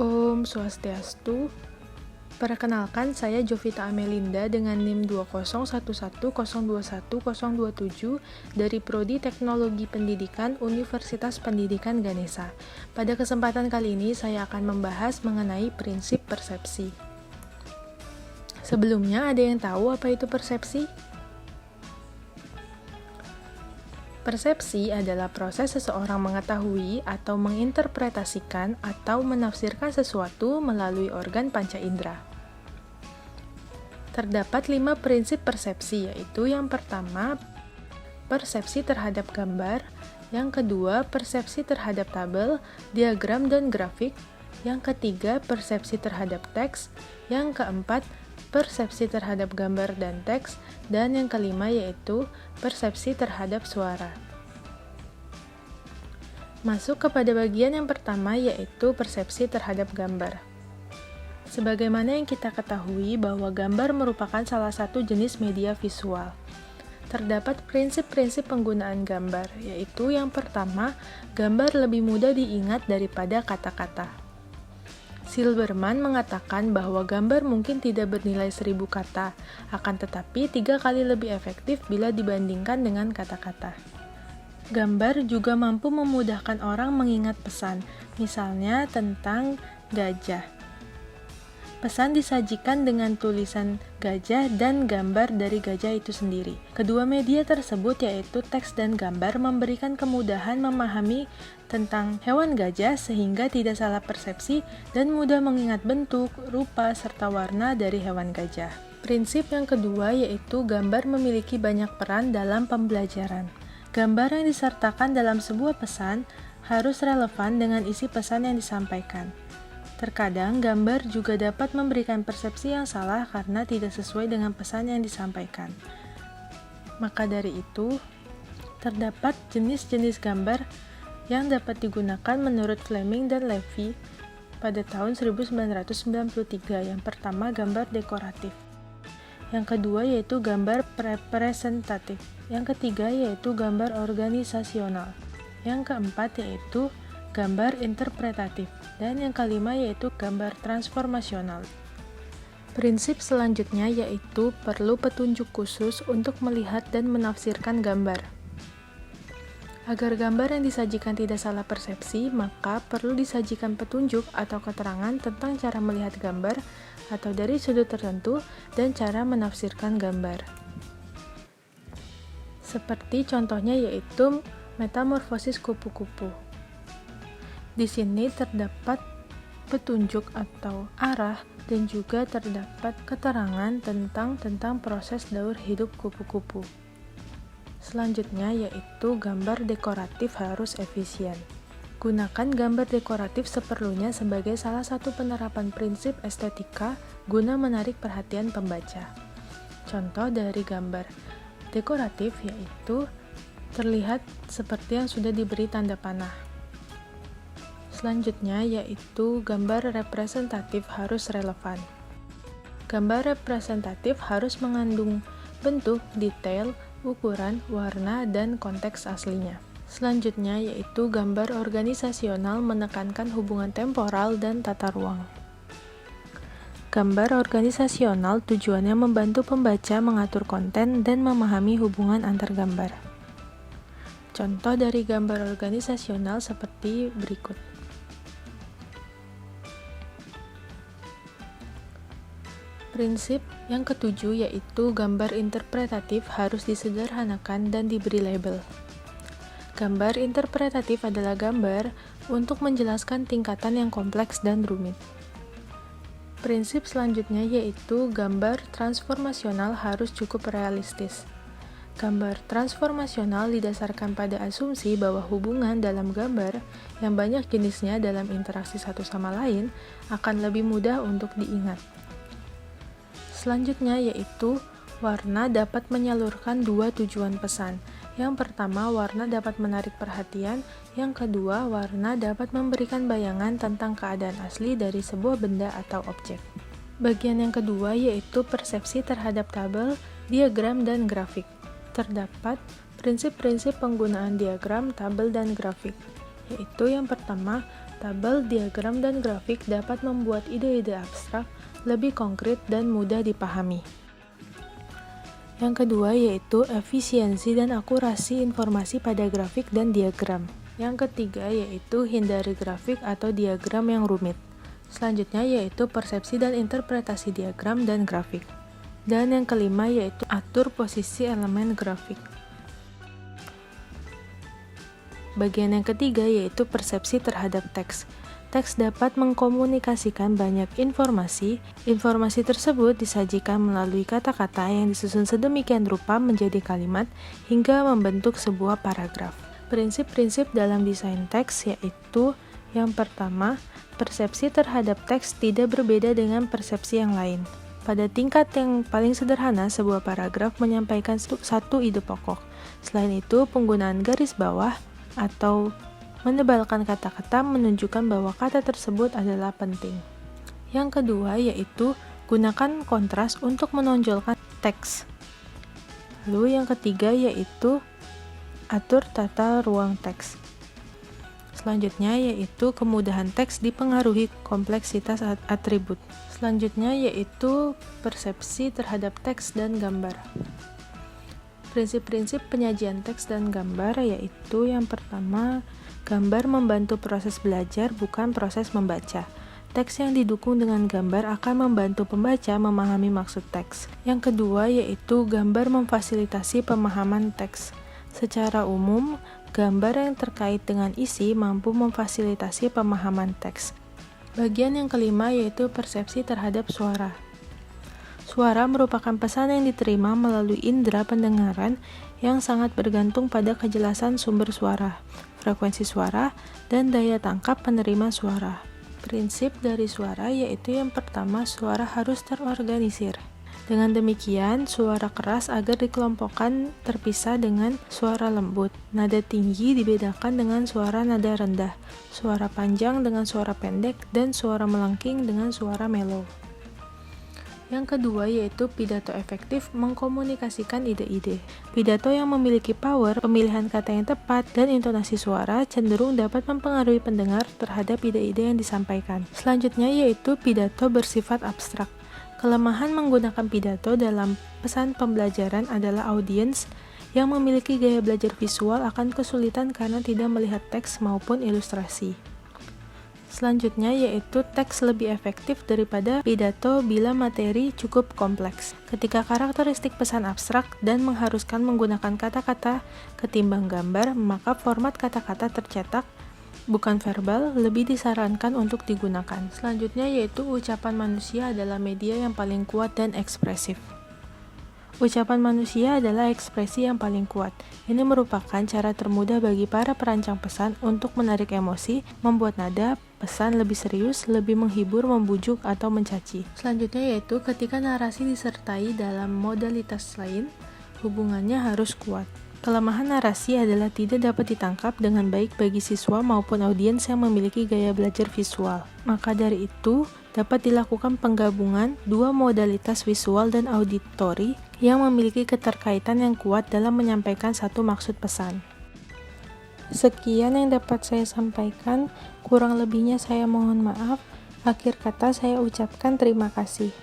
Om Swastiastu. Perkenalkan, saya Jovita Amelinda dengan NIM 20110210027 dari Prodi Teknologi Pendidikan Universitas Pendidikan Ganesha. Pada kesempatan kali ini, saya akan membahas mengenai prinsip persepsi. Sebelumnya, ada yang tahu apa itu persepsi? Persepsi adalah proses seseorang mengetahui atau menginterpretasikan atau menafsirkan sesuatu melalui organ panca indera. Terdapat 5 prinsip persepsi, yaitu yang pertama, persepsi terhadap gambar, yang kedua, persepsi terhadap tabel, diagram, dan grafik, yang ketiga, persepsi terhadap teks, yang keempat, persepsi terhadap gambar dan teks, dan yang kelima yaitu persepsi terhadap suara. Masuk kepada bagian yang pertama yaitu persepsi terhadap gambar. Sebagaimana yang kita ketahui bahwa gambar merupakan salah satu jenis media visual. Terdapat prinsip-prinsip penggunaan gambar, yaitu yang pertama, gambar lebih mudah diingat daripada kata-kata. Silberman mengatakan bahwa gambar mungkin tidak bernilai 1000 kata, akan tetapi 3 kali lebih efektif bila dibandingkan dengan kata-kata. Gambar juga mampu memudahkan orang mengingat pesan, misalnya tentang gajah. Pesan disajikan dengan tulisan gajah dan gambar dari gajah itu sendiri. Kedua media tersebut yaitu teks dan gambar memberikan kemudahan memahami tentang hewan gajah sehingga tidak salah persepsi dan mudah mengingat bentuk, rupa, serta warna dari hewan gajah. Prinsip yang kedua yaitu gambar memiliki banyak peran dalam pembelajaran. Gambar yang disertakan dalam sebuah pesan harus relevan dengan isi pesan yang disampaikan. Terkadang, gambar juga dapat memberikan persepsi yang salah karena tidak sesuai dengan pesan yang disampaikan. Maka dari itu, terdapat jenis-jenis gambar yang dapat digunakan menurut Fleming dan Levy pada tahun 1993. Yang pertama, gambar dekoratif. Yang kedua yaitu gambar representatif. Yang ketiga yaitu gambar organisasional. Yang keempat yaitu gambar interpretatif, dan yang kelima yaitu gambar transformasional. Prinsip selanjutnya yaitu perlu petunjuk khusus untuk melihat dan menafsirkan gambar. Agar gambar yang disajikan tidak salah persepsi, maka perlu disajikan petunjuk atau keterangan tentang cara melihat gambar atau dari sudut tertentu dan cara menafsirkan gambar. Seperti contohnya yaitu metamorfosis kupu-kupu. Di sini terdapat petunjuk atau arah dan juga terdapat keterangan tentang proses daur hidup kupu-kupu. Selanjutnya yaitu gambar dekoratif harus efisien. Gunakan gambar dekoratif seperlunya sebagai salah satu penerapan prinsip estetika guna menarik perhatian pembaca. Contoh dari gambar dekoratif yaitu terlihat seperti yang sudah diberi tanda panah. Selanjutnya yaitu gambar representatif harus relevan. Gambar representatif harus mengandung bentuk, detail, ukuran, warna, dan konteks aslinya. Selanjutnya yaitu gambar organisasional menekankan hubungan temporal dan tata ruang. Gambar organisasional tujuannya membantu pembaca mengatur konten dan memahami hubungan antar gambar. Contoh dari gambar organisasional seperti berikut. Prinsip yang ketujuh yaitu gambar interpretatif harus disederhanakan dan diberi label. Gambar interpretatif adalah gambar untuk menjelaskan tingkatan yang kompleks dan rumit. Prinsip selanjutnya yaitu gambar transformasional harus cukup realistis. Gambar transformasional didasarkan pada asumsi bahwa hubungan dalam gambar yang banyak jenisnya dalam interaksi satu sama lain akan lebih mudah untuk diingat. Selanjutnya yaitu warna dapat menyalurkan dua tujuan pesan. Yang pertama, warna dapat menarik perhatian. Yang kedua, warna dapat memberikan bayangan tentang keadaan asli dari sebuah benda atau objek. Bagian yang kedua yaitu persepsi terhadap tabel, diagram, dan grafik. Terdapat prinsip-prinsip penggunaan diagram, tabel, dan grafik, yaitu yang pertama, Tabel, diagram, dan grafik dapat membuat ide-ide abstrak lebih konkret dan mudah dipahami. Yang kedua yaitu efisiensi dan akurasi informasi pada grafik dan diagram. Yang ketiga yaitu hindari grafik atau diagram yang rumit. Selanjutnya yaitu persepsi dan interpretasi diagram dan grafik. Dan yang kelima yaitu atur posisi elemen grafik. Bagian yang ketiga yaitu persepsi terhadap teks. Teks dapat mengkomunikasikan banyak informasi. Informasi tersebut disajikan melalui kata-kata yang disusun sedemikian rupa menjadi kalimat hingga membentuk sebuah paragraf. Prinsip-prinsip dalam desain teks yaitu yang pertama, persepsi terhadap teks tidak berbeda dengan persepsi yang lain. Pada tingkat yang paling sederhana, sebuah paragraf menyampaikan satu ide pokok. Selain itu, penggunaan garis bawah atau menebalkan kata-kata menunjukkan bahwa kata tersebut adalah penting. Yang kedua yaitu gunakan kontras untuk menonjolkan teks. Lalu yang ketiga yaitu atur tata ruang teks. Selanjutnya yaitu kemudahan teks dipengaruhi kompleksitas atribut. Selanjutnya yaitu persepsi terhadap teks dan gambar. Prinsip-prinsip penyajian teks dan gambar yaitu yang pertama, gambar membantu proses belajar, bukan proses membaca. Teks yang didukung dengan gambar akan membantu pembaca memahami maksud teks. Yang kedua yaitu gambar memfasilitasi pemahaman teks. Secara umum, gambar yang terkait dengan isi mampu memfasilitasi pemahaman teks. Bagian yang kelima yaitu persepsi terhadap suara. Suara merupakan pesan yang diterima melalui indera pendengaran yang sangat bergantung pada kejelasan sumber suara, frekuensi suara, dan daya tangkap penerima suara. Prinsip dari suara yaitu yang pertama, suara harus terorganisir. Dengan demikian, suara keras agar dikelompokkan terpisah dengan suara lembut. Nada tinggi dibedakan dengan suara nada rendah, suara panjang dengan suara pendek, dan suara melengking dengan suara mellow. Yang kedua yaitu pidato efektif mengkomunikasikan ide-ide. Pidato yang memiliki power, pemilihan kata yang tepat, dan intonasi suara cenderung dapat mempengaruhi pendengar terhadap ide-ide yang disampaikan. Selanjutnya yaitu pidato bersifat abstrak. Kelemahan menggunakan pidato dalam pesan pembelajaran adalah audiens yang memiliki gaya belajar visual akan kesulitan karena tidak melihat teks maupun ilustrasi. Selanjutnya yaitu teks lebih efektif daripada pidato bila materi cukup kompleks. Ketika karakteristik pesan abstrak dan mengharuskan menggunakan kata-kata ketimbang gambar, maka format kata-kata tercetak, bukan verbal, lebih disarankan untuk digunakan. Selanjutnya yaitu ucapan manusia adalah media yang paling kuat dan ekspresif. Ucapan manusia adalah ekspresi yang paling kuat. Ini merupakan cara termudah bagi para perancang pesan untuk menarik emosi, membuat nada pesan lebih serius, lebih menghibur, membujuk, atau mencaci. Selanjutnya yaitu ketika narasi disertai dalam modalitas lain, hubungannya harus kuat. Kelemahan narasi adalah tidak dapat ditangkap dengan baik bagi siswa maupun audiens yang memiliki gaya belajar visual. Maka dari itu, dapat dilakukan penggabungan dua modalitas visual dan auditori yang memiliki keterkaitan yang kuat dalam menyampaikan satu maksud pesan. Sekian yang dapat saya sampaikan, kurang lebihnya saya mohon maaf. Akhir kata saya ucapkan terima kasih.